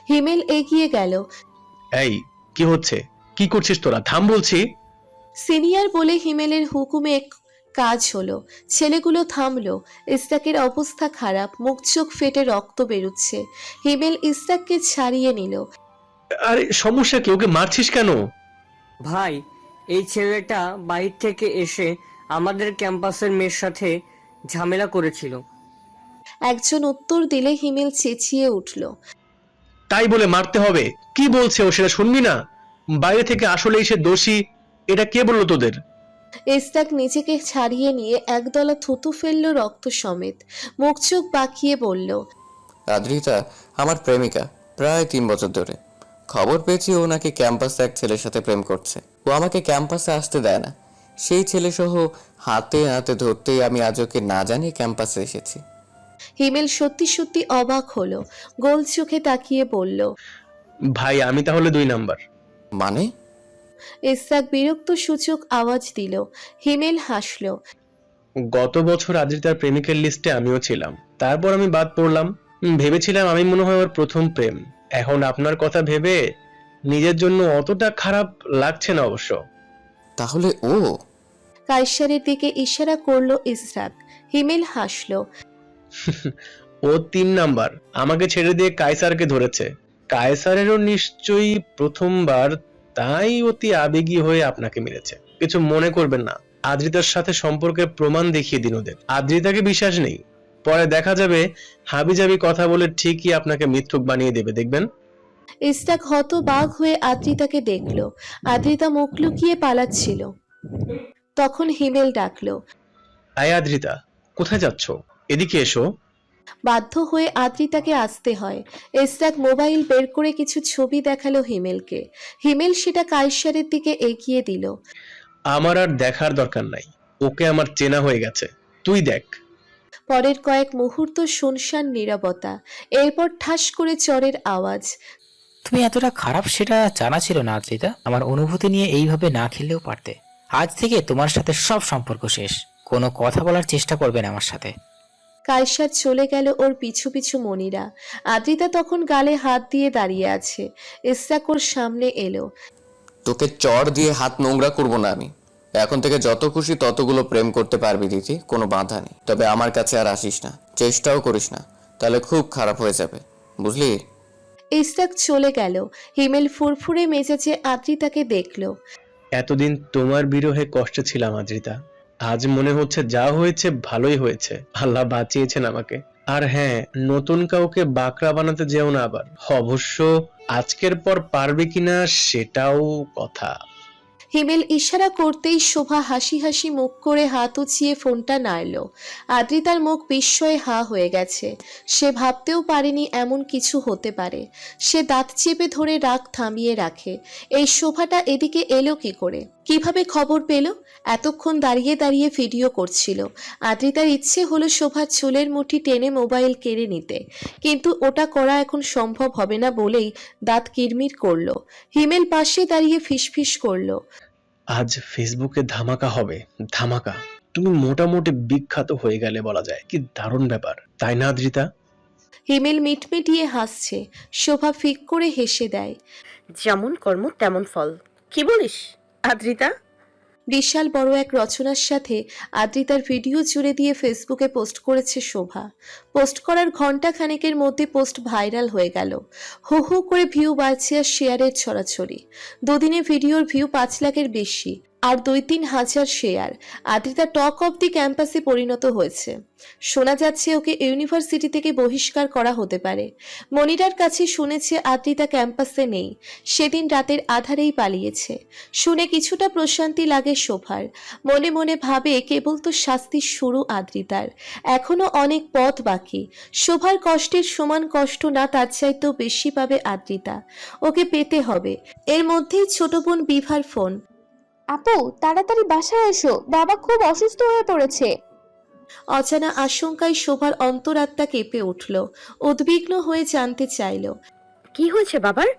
হিমেল এগিয়ে গেল। এই কি হচ্ছে? কি করছিস তোরা? থাম বলছি। সিনিয়র বলে হিমেলের হুকুমে কাজ হলো। ছেলেগুলো থামলো। ইস্তাকের অবস্থা খারাপ, মুখ চোখ ফেটে রক্ত বেরুচ্ছে। হিমেল ইস্তাককে ছাড়িয়ে নিল। আরে সমস্যা কি? ওকে মারছিস কেন? ভাই, এই ছেলেটা বাইরে থেকে এসে আমাদের ক্যাম্পাসের মেয়ের সাথে ঝামেলা করেছিল। একজন উত্তর দিলে হিমেল চেঁচিয়ে উঠল। তাই বলে মারতে হবে? কি বলছে ও সেটা শুনবি না? বাইরে থেকে আসলেই সে দোষী, এটা কে বললো তোদের? ইস্তাক নিজেকে ছাড়িয়ে নিয়ে একদলা থুতু ফেলল রক্ত সমেত। মুখ চোখ বাঁকিয়ে বলল, আদ্রিতা আমার প্রেমিকা, প্রায় 3 বছর ধরে। খবর পেয়েছি ও নাকি ক্যাম্পাসে এক ছেলের সাথে প্রেম করছে। ও আমাকে ক্যাম্পাসে আসতে দেয় না। সেই ছেলে সহ হাতে হাতে ধরতেই আমি আজ ওকে না জানিয়ে ক্যাম্পাসে এসেছি। হিমেল সত্যি সত্যি অবাক হলো। গোল চোখে তাকিয়ে বলল, ভাই আমি তাহলে 2 নাম্বার। মানে? ইস্তাক বিরক্ত সূচক আওয়াজ দিল। হিমেল হাসল। গত বছর আদ্রিতার প্রেমিকের লিস্টে আমিও ছিলাম, তারপর আমি বাদ পড়লাম। ভেবেছিলাম আমি মনে হয় ওর প্রথম প্রেম। এখন আপনার কথা ভেবে নিজের জন্য অতটা খারাপ লাগছে না অবশ্য। তাহলে ও? কায়সারের দিকে ইশারা করলো ইসরাক। হিমেল হাসল। ও 3 নাম্বার। আমাকে ছেড়ে দিয়ে কায়সারকে ধরেছে। কায়সারেরও নিশ্চয়ই প্রথমবার, তাই অতি আবেগী হয়ে আপনাকে মেরেছে। কিছু মনে করবেন না, আদ্রিতার সাথে সম্পর্কের প্রমাণ দেখিয়ে দিন ওদের। আদ্রিতাকে বিশ্বাস নেই, পরে দেখা যাবে হাবিজাবি কথা বলে ঠিকই আপনাকে মিথ্যুক বানিয়ে দেবে, দেখবেন। ইস্তাক হতবাক হয়ে আদ্রিতাকে দেখল। আদ্রিতা মুখ লুকিয়ে পালাচ্ছিল। তখন হিমেল ডাকলো। আয় আদ্রিতা, কোথায় যাচ্ছ? এদিকে এসো। বাধ্য হয়ে আদ্রিতাকে আসতে হয়। ইস্তাক মোবাইল বের করে কিছু ছবি দেখালো হিমেলকে। হিমেল সেটা কায়সারের দিকে এগিয়ে দিল। আমার আর দেখার দরকার নাই, ওকে আমার চেনা হয়ে গেছে, তুই দেখ। পরের কয়েক মুহূর্ত শুনশান নীরবতা। এরপর ঠাস করে চরের আওয়াজ। তুমি এতটা খারাপ সেটা জানা ছিল না আদ্রিতা। আমার অনুভূতি নিয়ে এইভাবে না খেললেও পারতে। আজ থেকে তোমার সাথে সব সম্পর্ক শেষ। কোনো কথা বলার চেষ্টা করবে না আমার সাথে। কায়সার চলে গেল ওর পিছু পিছু মনিরা। আদ্রিতা তখন গালে হাত দিয়ে দাঁড়িয়ে আছে। ইস্তাক ওর সামনে এলো। তোকে চড় দিয়ে হাত নোংরা করবো না আমি। এখন থেকে যত খুশি ততগুলো প্রেম করতে পারবি দিদি, কোনো বাধা নেই। তবে আমার কাছে আর আসিস না, চেষ্টাও করিস না, তাহলে খুব খারাপ হয়ে যাবে, বুঝলি? ইস্তাক চলে গেল। হিমেল ফুরফুরে মেজাজে আদ্রিতাকে দেখলো। এতদিন তোমার বিরহে কষ্টে ছিলাম আদ্রিতা, আজ মনে হচ্ছে যা হয়েছে ভালোই হয়েছে, আল্লাহ বাঁচিয়েছেন আমাকে। আর হ্যাঁ, নতুন কাউকে বাকরা বানাতে যেও না আবার। অবশ্য আজকের পর পারবে কিনা সেটাও কথা। হিমেল ইশারা করতেই শোভা হাসি হাসি মুখ করে হাত উঁচিয়ে ফোনটা নাড়ল। আদ্রিতার মুখ বিস্ময়ে হা হয়ে গেছে। সে ভাবতেও পারেনি এমন কিছু হতে পারে। সে দাঁত চেপে ধরে রাগ থামিয়ে রাখে। এই শোভাটা এদিকে এলো কি করে? কিভাবে খবর পেল? এতক্ষণ দাঁড়িয়ে দাঁড়িয়ে ভিডিও করছিল। আদ্রিতার ইচ্ছে হলো শোভার চুলের মুঠি টেনে মোবাইল কেড়ে নিতে, কিন্তু ওটা করা এখন সম্ভব হবে না বলেই দাঁত কিরমির করলো। হিমেল পাশে দাঁড়িয়ে ফিসফিস করলো। আজ ফেসবুকে ধামাকা হবে, ধামাকা। তুমি মোটামুটি বিখ্যাত হয়ে গেলে বলা যায়। কি দারুণ ব্যাপার, তাই না আদ্রিতা? হিমেল মিটমিটিয়ে হাসছে। শোভা ফিক করে হেসে দেয়। যেমন কর্ম তেমন ফল। কি বলিস আদ্রিতা? বিশাল বড় এক রচনার সাথে আদ্রিতার ভিডিও জুড়ে দিয়ে ফেসবুকে পোস্ট করেছে শোভা। পোস্ট করার ঘন্টা খানেকের মধ্যে পোস্ট ভাইরাল হয়ে গেল। হু হু করে ভিউ বাড়ছে আর শেয়ারের ছড়াছড়ি। দুদিনে ভিডিওর ভিউ 5 লাখের বেশি আর 2-3 হাজার share. Adrita talk of the ক্যাম্পাসে পরিণত হয়েছে। শোনা যাচ্ছে ওকে ইউনিভার্সিটি থেকে বহিষ্কার করা হতে পারে। মনিরার কাছে শুনেছে আদ্রিতা ক্যাম্পাসে নেই, সেদিন রাতের আধারেই পালিয়েছে। শুনে কিছুটা প্রশান্তি লাগে শোভার। মনে মনে ভাবে কেবল তো শাস্তির শুরু আদ্রিতার, এখনো অনেক পথ বাকি। শোভার কষ্টের সমান কষ্ট না তার চাইতেও বেশি পাবে আদ্রিতা। ওকে পেতে হবে। এর মধ্যেই ছোট বোন বিভার ফোন। আপু, তাড়াতাড়ি বাসায় এসো, বাবা খুব অসুস্থ হয়ে পড়েছে। অজানা আশঙ্কায় শোভার অন্তরাত্মা কেঁপে উঠল। উদ্বিগ্ন হয়ে জানতে চাইল, কি হয়েছে বাবার?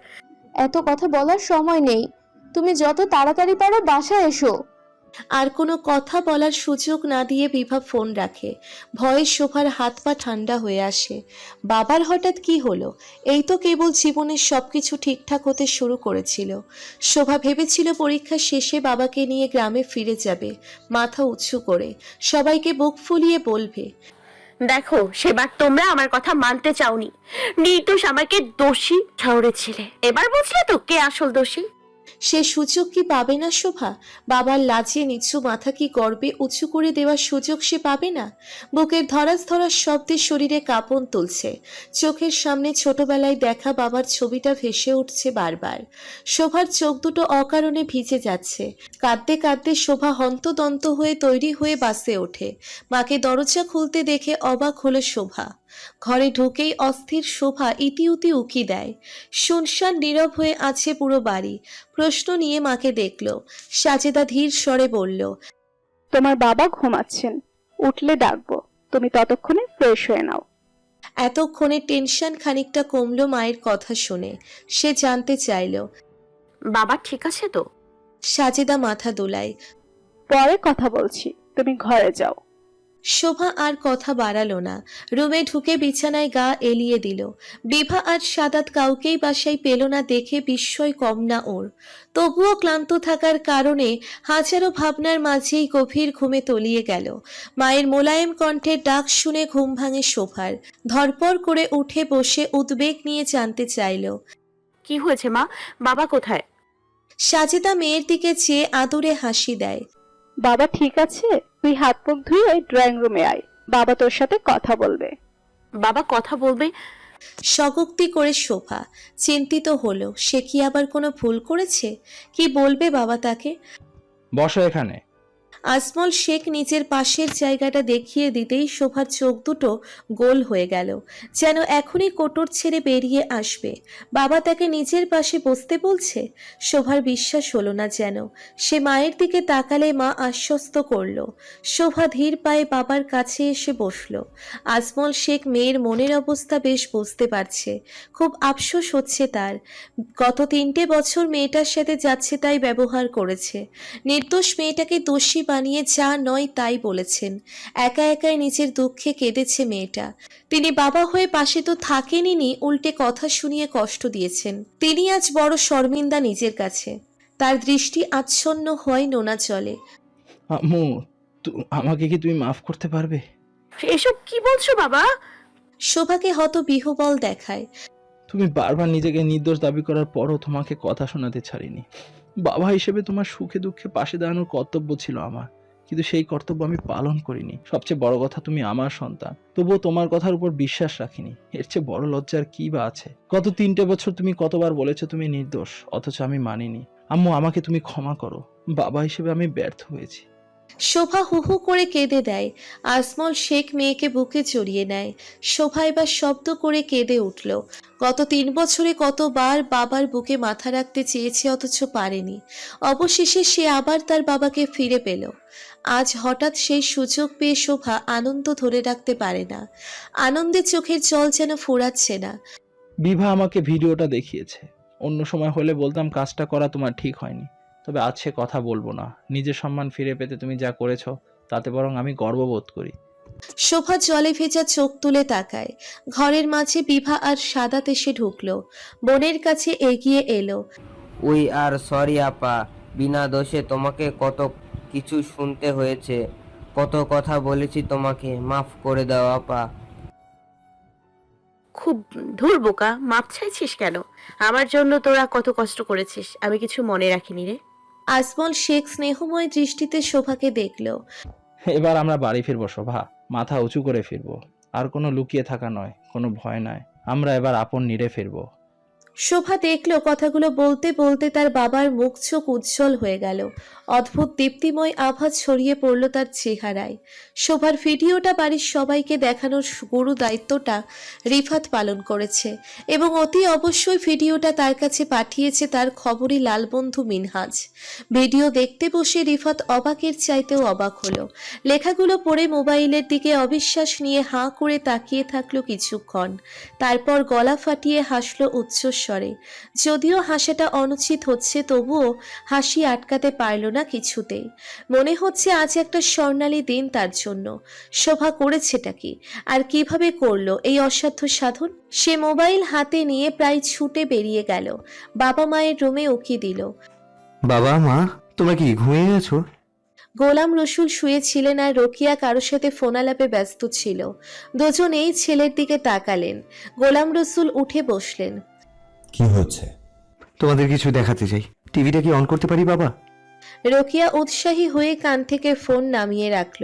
এত কথা বলার সময় নেই, তুমি যত তাড়াতাড়ি পারো বাসায় এসো। আর কোনো কথা বলার সুযোগ না দিয়ে বিভা ফোন রাখে। ভয়ে শোভার হাত পা ঠান্ডা হয়ে আসে। বাবার হঠাৎ কি হলো? এই তো কেবল জীবনের সবকিছু ঠিকঠাক হতে শুরু করেছিল। শোভা ভেবেছিল পরীক্ষা শেষে বাবাকে নিয়ে গ্রামে ফিরে যাবে, মাথা উঁচু করে সবাইকে বুক ফুলিয়ে বলবে, দেখো সেবার তোমরা আমার কথা মানতে চাওনি, নির্দোষ আমাকে দোষী ঠাউরেছিলে, এবার বুঝলে তো কে আসল দোষী। সে সুযোগ কি পাবে না শোভা? বাবার লাজে নিচু মাথা কি গর্বে উঁচু করে দেওয়ার সুযোগ সে পাবে না? বুকের ধরাস ধরাস শব্দে শরীরে কাঁপন তুলছে। চোখের সামনে ছোটবেলায় দেখা বাবার ছবিটা ভেসে উঠছে বারবার। শোভার চোখ দুটো অকারণে ভিজে যাচ্ছে। কাঁদতে কাঁদতে শোভা হন্তদন্ত হয়ে তৈরি হয়ে বাসে ওঠে। মাকে দরজা খুলতে দেখে অবাক হলো শোভা। ঘরে ঢুকেই অস্থির শোভা ইতিউতি উকি দেয়। শুনশান নীরব হয়ে আছে পুরো বাড়ি। প্রশ্ন নিয়ে মাকে দেখল। সাজেদা ধীর স্বরে বলল, তোমার বাবা ঘুমাচ্ছেন, উঠলে ডাকবো, তুমি ততক্ষণে ফ্রেশ হয়ে নাও। এতক্ষণে টেনশন খানিকটা কমলো মায়ের কথা শুনে। সে জানতে চাইল, বাবা ঠিক আছে তো? সাজেদা মাথা দোলায়। পরে কথা বলছি, তুমি ঘরে যাও। শোভা আর কথা বাড়ালো না। রুমে ঢুকে বিছানায় গা এলিয়ে দিল। বিভা আর সাদাত কাউকেই বাসায় পেল না দেখে বিস্ময় কম না ওর। তবুও ক্লান্ত থাকার কারণে হাজারো ভাবনার মাঝেই গভীর ঘুমে তলিয়ে গেল। মায়ের মোলায়েম কণ্ঠের ডাক শুনে ঘুম ভাঙে শোভার। ধরপড় করে উঠে বসে উদ্বেগ নিয়ে জানতে চাইল, কি হয়েছে মা, বাবা কোথায়? সাজেদা মেয়ের দিকে চেয়ে আদুরে হাসি দেয়। বাবা ঠিক আছে, তুই হাত মুখ ধুয়ে ড্রয়িং রুমে আয়, বাবা তোর সাথে কথা বলবে। বাবা কথা বলবে? স্বগোক্তি করে শোভা। চিন্তিত হলো, সে কি আবার কোনো ভুল করেছে? কি বলবে বাবা তাকে? বসো এখানে। আজমল শেখ নিজের পাশের জায়গাটা দেখিয়ে দিতেই শোভার চোখ দুটো গোল হয়ে গেল, যেন এখনই কোটর ছেড়ে বেরিয়ে আসবে। বাবা তাকে নিজের পাশে বসতে বলছে। শোভার বিশ্বাস হলো না যেন। সে মায়ের দিকে তাকালে মা আশ্বস্ত করলো। শোভা ধীর পায়ে বাবার কাছে এসে বসলো। আজমল শেখ মেয়ের মনের অবস্থা বেশ বুঝতে পারছে। খুব আফসোস হচ্ছে তার। গত 3টে বছর মেয়েটার সাথে যাচ্ছে তাই ব্যবহার করেছে। নির্দোষ মেয়েটাকে দোষী বানিয়ে যা নয় তাই বলেছেন। একা একাই নিজের দুঃখে কেঁদেছে মেয়েটা। তিনি বাবা হয়ে পাশে তো থাকেনই, উল্টে কথা শুনিয়ে কষ্ট দিয়েছেন। তিনি আজ বড় শর্মিন্দা নিজের কাছে। তার দৃষ্টি আচ্ছন্ন হয় নোনা জলে। আম্মু, আমাকে কি তুমি মাফ করতে পারবে? এসব কি বলছো বাবা? শোভাকে হত বিহবল দেখায়। তুমি বারবার নিজেকে নির্দোষ দাবি করার পরও তোমাকে কথা শোনাতে ছাড়িনি। বাবা হিসেবে তোমার সুখে দুঃখে পাশে দাঁড়ানোর কর্তব্য ছিল আমার, কিন্তু সেই কর্তব্য আমি পালন করিনি। সবচেয়ে বড় কথা, তুমি আমার সন্তান, তবুও তোমার কথার উপর বিশ্বাস রাখিনি। এর চেয়ে বড় লজ্জার কি বা আছে? গত 3টে বছর তুমি কতবার বলেছো তুমি নির্দোষ, অথচ আমি মানিনি। আম্মু, আমাকে তুমি ক্ষমা করো, বাবা হিসেবে আমি ব্যর্থ হয়েছি। শোভা হু হু করে কেঁদে দেয়। আজমল শেখ মেয়েকে বুকে জড়িয়ে নেয়। শোভা এবার শব্দ করে কেঁদে উঠল। গত 3 বছরে কতবার বাবার বুকে মাথা রাখতে চেয়েছে, অথচ পারেনি। অবশেষে সে আবার তার বাবাকে ফিরে পেল। আজ হঠাৎ সেই সুযোগ পেয়ে শোভা আনন্দ ধরে রাখতে পারে না। আনন্দে চোখের জল যেন ফোরাচ্ছে না। বিভা আমাকে ভিডিওটা দেখিয়েছে। অন্য সময় হলে বলতাম কাজটা করা তোমার ঠিক হয়নি, তবে আজ সে কথা বলবো না। নিজের সম্মান ফিরে পেতে তুমি যা করেছো তাতে বরং আমি গর্ববোধ করি। শোভা জলে ভেজা চোখ তুলে তাকায়। ঘরের মাঝে বিভা আর সাদাত এসে ঢুকলো। বোনের কাছে এগিয়ে এলো। উই আর সরি আপা, বিনা দোষে তোমাকে কত কিছু শুনতে হয়েছে, কত কথা বলেছি তোমাকে, মাফ করে দাও আপা। খুব ধুর বোকা, মাপ চাইছিস কেন? আমার জন্য তোরা কত কষ্ট করেছিস, আমি কিছু মনে রাখিনি রে। আজমল শেখ স্নেহময় দৃষ্টিতে শোভাকে দেখল। এবার আমরা বাড়ি ফিরবো শোভা, মাথা উঁচু করে ফিরবো। আর কোনো লুকিয়ে থাকা নয়, কোনো ভয় নয়। আমরা এবার আপন নিরে ফিরবো। শোভা দেখল কথাগুলো বলতে বলতে তার বাবার মুখ চোখ উজ্জ্বল হয়ে গেল। অদ্ভুত দীপ্তিময় আভা ছড়িয়ে পড়ল তার চেহারায়। শোভার ভিডিওটা বাড়ির সবাইকে দেখানোর গুরু দায়িত্বটা রিফাত পালন করেছে এবং অতি অবশ্যই ভিডিওটা তার কাছে পাঠিয়েছে তার খবরি লালবন্ধু মিনহাজ। ভিডিও দেখতে বসে রিফাত অবাকের চাইতেও অবাক হলো। লেখাগুলো পড়ে মোবাইলের দিকে অবিশ্বাস নিয়ে হাঁ করে তাকিয়ে থাকলো কিছুক্ষণ। তারপর গলা ফাটিয়ে হাসলো উচ্চস্বরে। স্বরে। যদিও হাসাটা অনুচিত হচ্ছে, তবুও হাসি আটকাতে পারল না কিছুতেই। মনে হচ্ছে আজ একটা স্বর্ণালী দিন তার জন্য। শোভা করেছেটা কি, আর কিভাবে করলো এই অসাধ্য সাধন? সে মোবাইল হাতে নিয়ে প্রায় ছুটে বেরিয়ে গেল। বাবা মায়ের রুমে উকি দিল। বাবা মা, তোমরা কি ঘুমিয়ে গেছো? গোলাম রসুল শুয়েছিলেন আর রোকিয়া কারোর সাথে ফোনালাপে ব্যস্ত ছিল। দুজনেই ছেলের দিকে তাকালেন। গোলাম রসুল উঠে বসলেন। কি হচ্ছে? তোমাদের কিছু দেখাতে চাই। টিভিটা কি অন করতে পারি বাবা? রোকিয়া উৎসাহী হয়ে কান থেকে ফোন নামিয়ে রাখল।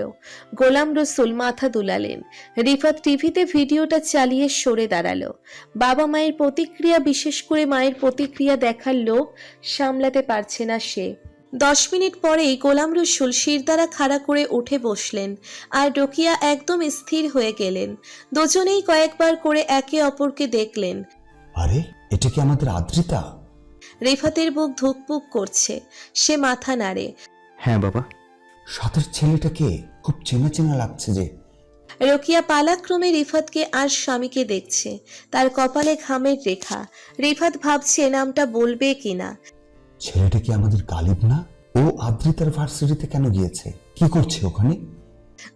গোলাম রসুল মাথা দুলালেন। রিফাত টিভিতে ভিডিওটা চালিয়ে সরে দাঁড়ালো। বাবা মায়ের প্রতিক্রিয়া, বিশেষ করে মায়ের প্রতিক্রিয়া দেখার লোভ সামলাতে পারছে না সে। 10 মিনিট পরেই গোলাম রসুল শিরদাঁড়া খাড়া করে উঠে বসলেন আর রোকিয়া একদম স্থির হয়ে গেলেন। দুজনেই কয়েকবার করে একে অপরকে দেখলেন। আরে, এটা কি আমাদের আদ্রিতা? রিফাতের বুক ধুকপুক করছে। সে মাথা নাড়ে। হ্যাঁ বাবা। সাথের ছেলেটাকে খুব চেনা চেনা লাগছে যে। রোকিয়া পালাক্রমে রিফাতকে আর স্বামীকে দেখছে। তার কপালে ঘামের রেখা। রিফাত ভাবছে নামটা বলবে কিনা। ছেলেটা কি আমাদের গালিব না? ও আদ্রিতার ভার্সিটিতে কেন গিয়েছে? কি করছে ওখানে?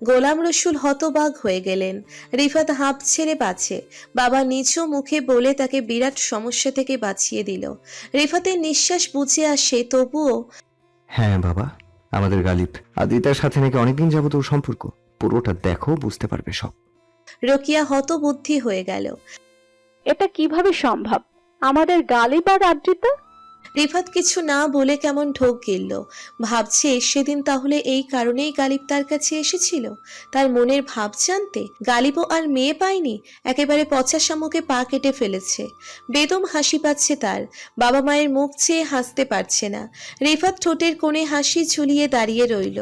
গোলাম রসুল হতবাক হয়ে গেলেন। রিফাত হাঁপ ছেড়ে বাঁচে। বাবা নিচু মুখে বলে তাকে বিরাট সমস্যা থেকে বাঁচিয়ে দিল। রিফাতের নিঃশ্বাস বুঝে আসে, তবুও। হ্যাঁ বাবা, আমাদের গালিব। আদ্রিতার সাথে নাকি অনেকদিন যাবত ওর সম্পর্ক। পুরোটা দেখো, বুঝতে পারবে সব। রোকিয়া হতবুদ্ধি হয়ে গেল। এটা কিভাবে সম্ভব? আমাদের গালিব আর আদ্রিতা? রিফাত কিছু না বলে কেমন ঢোক গিলল। ভাবছে সেদিন তাহলে এই কারণেই গালিব তার কাছে এসেছিল, তার মনের ভাব জানতে। গালিবও আর মেয়ে পায়নি, একেবারে পচা শামুকে পা কেটে ফেলেছে। বেদম হাসি পাচ্ছে তার। বাবা মায়ের মুখ চেয়ে হাসতে পারছে না। রিফাত ঠোঁটের কোণে হাসি ঝুলিয়ে দাঁড়িয়ে রইল।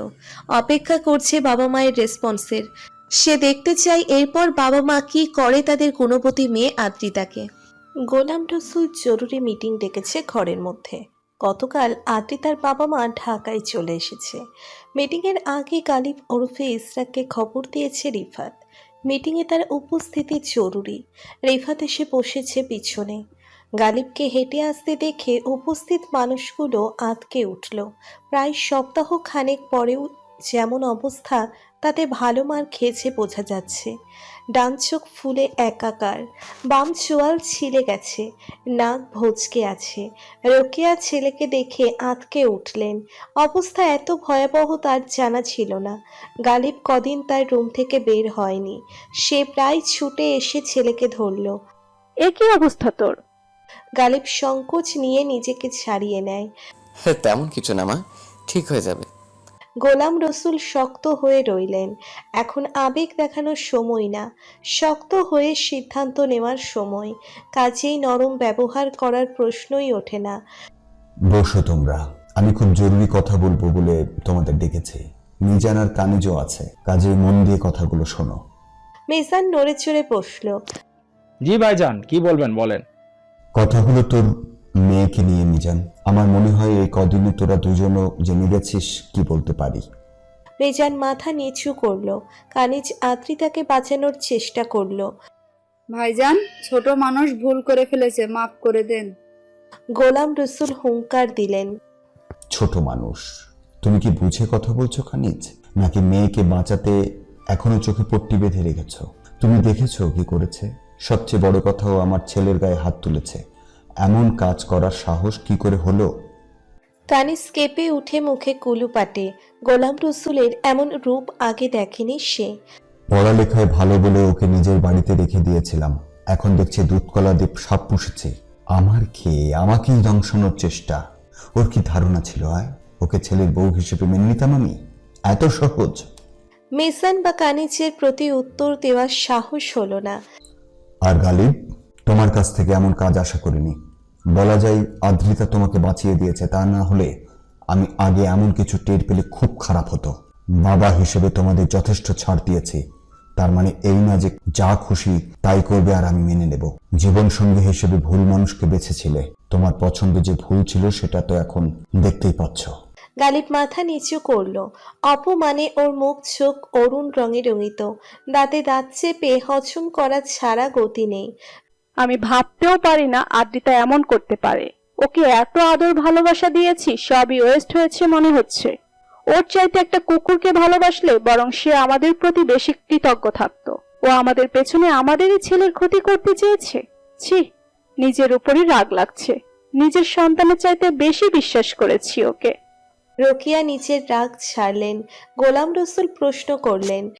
অপেক্ষা করছে বাবা মায়ের রেসপন্সের। সে দেখতে চাই এরপর বাবা মা কি করে তাদের গুণবতী মেয়ে আদ্রিতাকে। গোলাম রসুল জরুরি মিটিং ডেকেছে ঘরের মধ্যে। গতকাল আদ্রিতার বাবা মা ঢাকায় চলে এসেছে। মিটিংয়ের আগে গালিব ওরফে ইসরাককে খবর দিয়েছে রিফাত। মিটিংয়ে তার উপস্থিতি জরুরি। রিফাত এসে বসেছে পিছনে। গালিবকে হেঁটে আসতে দেখে উপস্থিত মানুষগুলো আঁতকে উঠল। প্রায় সপ্তাহ খানেক পরেও যেমন অবস্থা, তাতে ভালো মার খেয়েছে বোঝা যাচ্ছে। ডান চোখ ফুলে একাকার, বাম চোয়াল ছিলে গেছে, নাক ভোঁচকে আছে। রোকেয়া ছেলেকে দেখে আঁতকে উঠলেন। অবস্থা এত ভয়াবহ তার জানা ছিল না। গালিব কদিন তার রুম থেকে বের হয়নি। সে প্রায় ছুটে এসে ছেলেকে ধরল। এ কি অবস্থা তোর? গালিব সংকোচ নিয়ে নিজেকে ছাড়িয়ে নেয়। তেমন কিছু না মা, ঠিক হয়ে যাবে। গোলাম রসুল শক্ত হয়ে রইলেন। এখন আবেগ দেখানোর সময় না, শক্ত হয়ে সিদ্ধান্ত নেওয়ার সময়। কাজেই নরম ব্যবহার করার প্রশ্নই ওঠে না। বসো তোমরা, আমি খুব জরুরি কথা বলবো বলে তোমাদের ডেকেছি। মিজান আর কানিজও আছে, কাজেই মন দিয়ে কথাগুলো শোনো। মিজান নড়ে চড়ে বসল। জি ভাইজান, কি বলবেন বলেন। কথা হলো তোর মেয়েকে নিয়ে মিজান। আমার মনে হয় এই কদিনে তোরা দুজনও জেনে গেছিস কি বলতে পারি। মিজান মাথা নিচু করলো। কানিজ আদ্রিতাকে বাঁচানোর চেষ্টা করলো। ভাইজান, ছোট মানুষ ভুল করে ফেলেছে, মাফ করে দেন। গোলাম রসুল হুঙ্কার দিলেন। ছোট মানুষ? তুমি কি বুঝে কথা বলছো কানিজ? নাকি মেয়েকে বাঁচাতে এখনো চোখে পট্টি বেঁধে রেখেছো? তুমি দেখেছো কি করেছে? সবচেয়ে বড় কথাও আমার ছেলের গায়ে হাত তুলেছে। এমন কাজ করার সাহস কি করে হলো? কানিজ কেঁপে উঠে মুখে কুলু পাটে। গোলাম রসুলের এমন রূপ আগে দেখেনি সে। পড়ালেখায় ভালো বলে ওকে নিজের বাড়িতে রেখে দিয়েছিলাম, এখন দেখছি দুধকলা দ্বীপ সাপ পুষেছে। আমার খেয়ে আমাকেই দংশানোর চেষ্টা। ওর কি ধারণা ছিল ওকে ছেলের বউ হিসেবে মেনে নিতাম আমি? এত সহজ? মিজান বা কানিজের প্রতি উত্তর দেওয়ার সাহস হলো না। আর গালিব, তোমার কাছ থেকে এমন কাজ আশা করিনি। বলা যায় আদ্রিতা তোমাকে বাঁচিয়ে দিয়েছে, তা না হলে আমি আগে এমন কিছু টের পেলে খুব খারাপ হতো। বাবা হিসেবে তোমাদের যথেষ্ট ছাড় দিয়েছি, তার মানে এই না যে যা খুশি তাই করবে আর আমি মেনে নেব। জীবন সঙ্গী হিসেবে ভুল মানুষকে বেছেছিলে। তোমার পছন্দ যে ভুল ছিল সেটা তো এখন দেখতেই পাচ্ছ। গালিব মাথা নিচু করলো। অপমানে ওর মুখ চোখ অরুণ রঙে রঙিত। দাঁতে দাঁত চেপে হজম করা ছাড়া গতি নেই। আমি ভাবতেও পারি না আদ্রিতা এমন করতে পারে। ওকে এত আদর ভালোবাসা দিয়েছি, সবই ওয়েস্ট হয়েছে মনে হচ্ছে। ওর চাইতে একটা কুকুরকে ভালোবাসলে বরং সে আমাদের প্রতি বেশি কৃতজ্ঞ থাকতো। ও আমাদের পেছনে আমাদেরই ছেলের ক্ষতি করতে চেয়েছে। ছি, নিজের উপরই রাগ লাগছে। নিজের সন্তানের চাইতে বেশি বিশ্বাস করেছি ওকে। রোকিয়া নিজের রাগ ছাড়লেন। গোলাম রসুল প্রশ্ন করলেন,